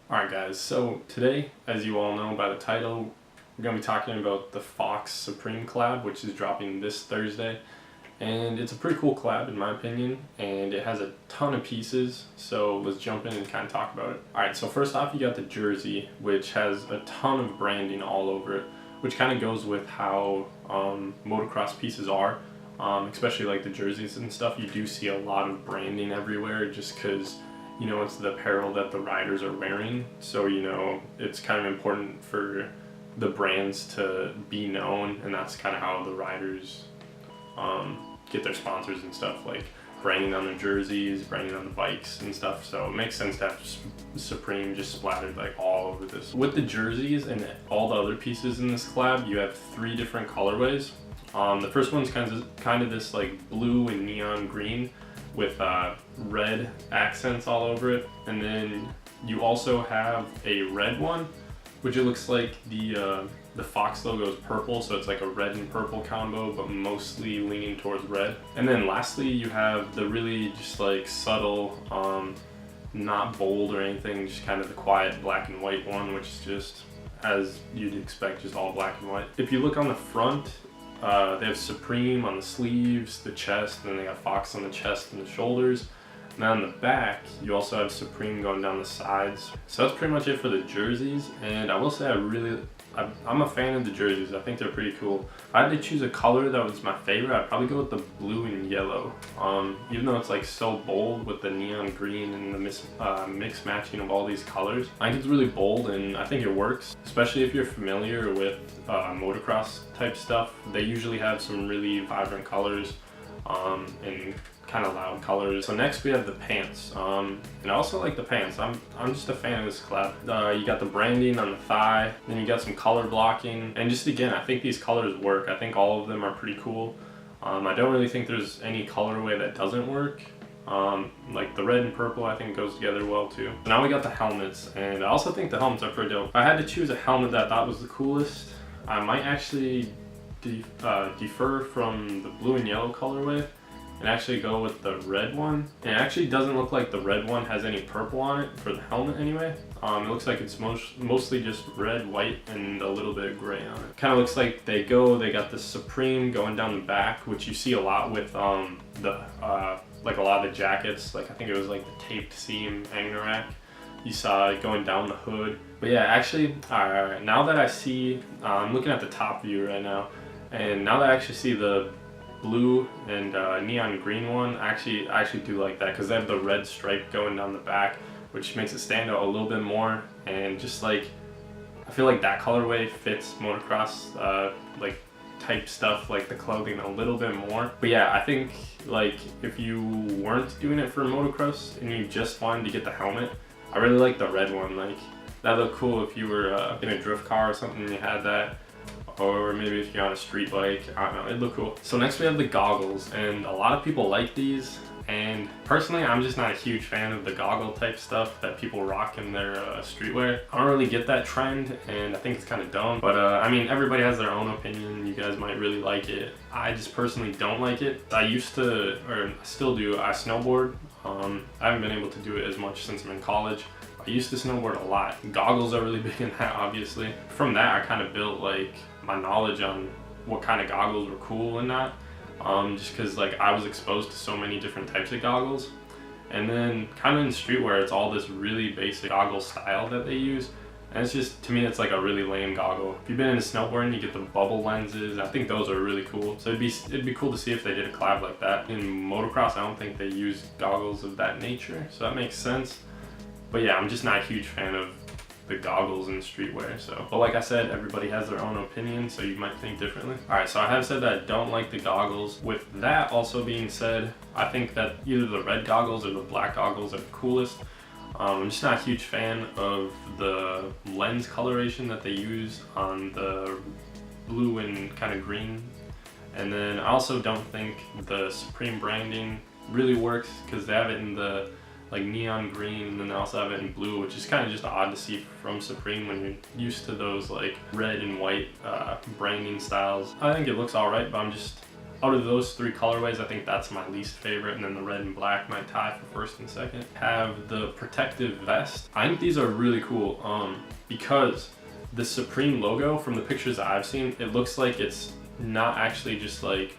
Alright guys, so today, as you all know by the title, we're going to be talking about the Fox Supreme collab, which is dropping this Thursday. And it's a pretty cool collab in my opinion, and it has a ton of pieces, so let's jump in and kind of talk about it. Alright, so first off you got the jersey, which has a ton of branding all over it, which kind of goes with how motocross pieces are, especially like the jerseys and stuff. You do see a lot of branding everywhere just because it's the apparel that the riders are wearing, so it's kind of important for the brands to be known, and that's kind of how the riders get their sponsors and stuff, like branding on their jerseys, branding on the bikes and stuff. So it makes sense to have Supreme just splattered like all over this. With the jerseys and all the other pieces in this collab, you have 3 different colorways. The first one's kind of this like blue and neon green with red accents all over it, and then you also have a red one, which it looks like the Fox logo is purple, so it's like a red and purple combo, but mostly leaning towards red. And then lastly, you have the really just like subtle, not bold or anything, just kind of the quiet black and white one, which is just as you'd expect, just all black and white. If you look on the front, they have Supreme on the sleeves, the chest, and then they got Fox on the chest and the shoulders. And then on the back, you also have Supreme going down the sides. So that's pretty much it for the jerseys. And I will say I'm a fan of the jerseys. I think they're pretty cool. If I had to choose a color that was my favorite, I'd probably go with the blue and yellow. Even though it's like so bold with the neon green and the mix matching of all these colors, I think it's really bold and I think it works. Especially if you're familiar with motocross type stuff. They usually have some really vibrant colors and kind of loud colors. So next we have the pants, and I also like the pants. I'm just a fan of this collab. You got the branding on the thigh, then you got some color blocking, and just again, I think these colors work. I think all of them are pretty cool. I don't really think there's any colorway that doesn't work. Like the red and purple I think goes together well too. Now we got the helmets, and I also think the helmets are pretty dope. If I had to choose a helmet that I thought was the coolest, I might actually defer from the blue and yellow colorway and actually go with the red one. And it actually doesn't look like the red one has any purple on it for the helmet anyway. It looks like it's mostly just red, white, and a little bit of gray on it. Kind of looks like they got the Supreme going down the back, which you see a lot with like a lot of the jackets. Like I think it was like the taped seam anorak. You saw it going down the hood. But yeah, actually, alright, now that I see, I'm looking at the top view right now, and now that I actually see the blue and neon green one, I actually do like that because they have the red stripe going down the back, which makes it stand out a little bit more. And just like, I feel like that colorway fits motocross like type stuff, like the clothing a little bit more. But yeah, I think like if you weren't doing it for motocross and you just wanted to get the helmet, I really like the red one. Like that looked cool if you were in a drift car or something and you had that. Or maybe if you're on a street bike, I don't know, it'd look cool. So next we have the goggles, and a lot of people like these, and personally I'm just not a huge fan of the goggle type stuff that people rock in their streetwear. I don't really get that trend, and I think it's kind of dumb, but I mean, everybody has their own opinion. You guys might really like it. I just personally don't like it. I used to, or still do, I snowboard. I haven't been able to do it as much since I'm in college. I used to snowboard a lot. Goggles are really big in that, obviously. From that, I kind of built like my knowledge on what kind of goggles were cool and not. Just because like I was exposed to so many different types of goggles. And then kind of in streetwear, it's all this really basic goggle style that they use. And it's just, to me, it's like a really lame goggle. If you've been into snowboarding, you get the bubble lenses. I think those are really cool. So it'd be cool to see if they did a collab like that. In motocross, I don't think they use goggles of that nature, so that makes sense. But yeah, I'm just not a huge fan of the goggles in streetwear. So, but like I said, everybody has their own opinion, so you might think differently. Alright, so I have said that I don't like the goggles. With that also being said, I think that either the red goggles or the black goggles are the coolest. I'm just not a huge fan of the lens coloration that they use on the blue and kind of green. And then I also don't think the Supreme branding really works because they have it in the like neon green, and then they also have it in blue, which is kind of just odd to see from Supreme when you're used to those like red and white branding styles. I think it looks alright, but I'm just Out of those three colorways, I think that's my least favorite, and then the red and black might tie for first and second. Have the protective vest. I think these are really cool because the Supreme logo, from the pictures that I've seen, it looks like it's not actually just like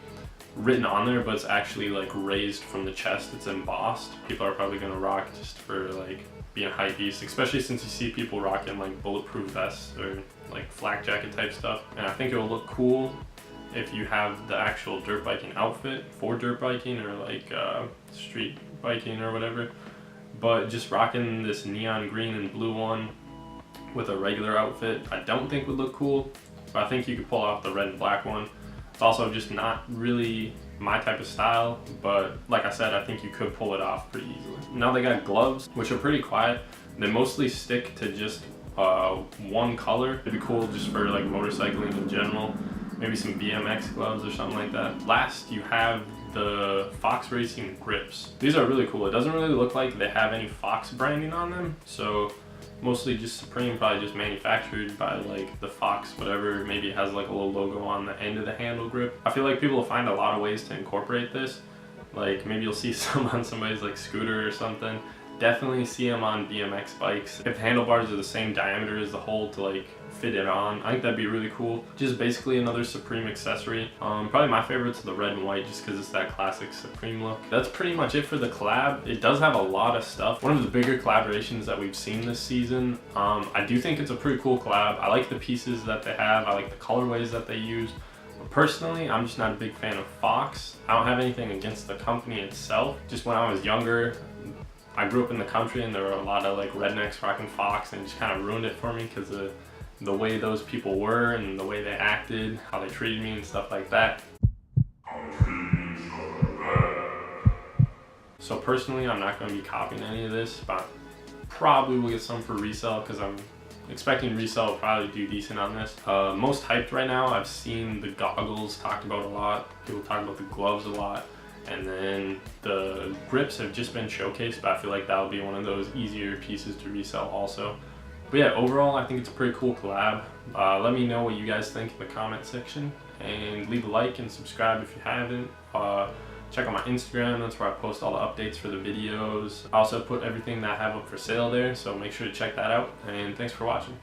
written on there, but it's actually like raised from the chest. It's embossed. People are probably gonna rock just for like being hype beast, especially since you see people rocking like bulletproof vests or like flak jacket type stuff. And I think it will look cool if you have the actual dirt biking outfit for dirt biking or like street biking or whatever. But just rocking this neon green and blue one with a regular outfit, I don't think would look cool, but I think you could pull off the red and black one. It's also just not really my type of style, but like I said, I think you could pull it off pretty easily. Now they got gloves, which are pretty quiet. They mostly stick to just one color. It'd be cool just for like motorcycling in general. Maybe some BMX gloves or something like that. Last, you have the Fox Racing grips. These are really cool. It doesn't really look like they have any Fox branding on them, so mostly just Supreme, probably just manufactured by like the Fox whatever. Maybe it has like a little logo on the end of the handle grip. I feel like people will find a lot of ways to incorporate this. Like maybe you'll see some on somebody's like scooter or something. Definitely see them on BMX bikes. If the handlebars are the same diameter as the hole to like fit it on, I think that'd be really cool. Just basically another Supreme accessory. Probably my favorite's the red and white, just because it's that classic Supreme look. That's pretty much it for the collab. It does have a lot of stuff. One of the bigger collaborations that we've seen this season. I do think it's a pretty cool collab. I like the pieces that they have. I like the colorways that they use. But personally, I'm just not a big fan of Fox. I don't have anything against the company itself. Just when I was younger, I grew up in the country and there were a lot of like rednecks rocking Fox, and it just kind of ruined it for me because of the way those people were and the way they acted, how they treated me and stuff like that. So personally, I'm not going to be copying any of this, but probably will get some for resale because I'm expecting resale will probably do decent on this. Most hyped right now, I've seen the goggles talked about a lot. People talk about the gloves a lot. And then the grips have just been showcased, but I feel like that'll be one of those easier pieces to resell also. But yeah, overall, I think it's a pretty cool collab. Let me know what you guys think in the comment section, and leave a like and subscribe if you haven't. Check out my Instagram, that's where I post all the updates for the videos. I also put everything that I have up for sale there, so make sure to check that out, and thanks for watching.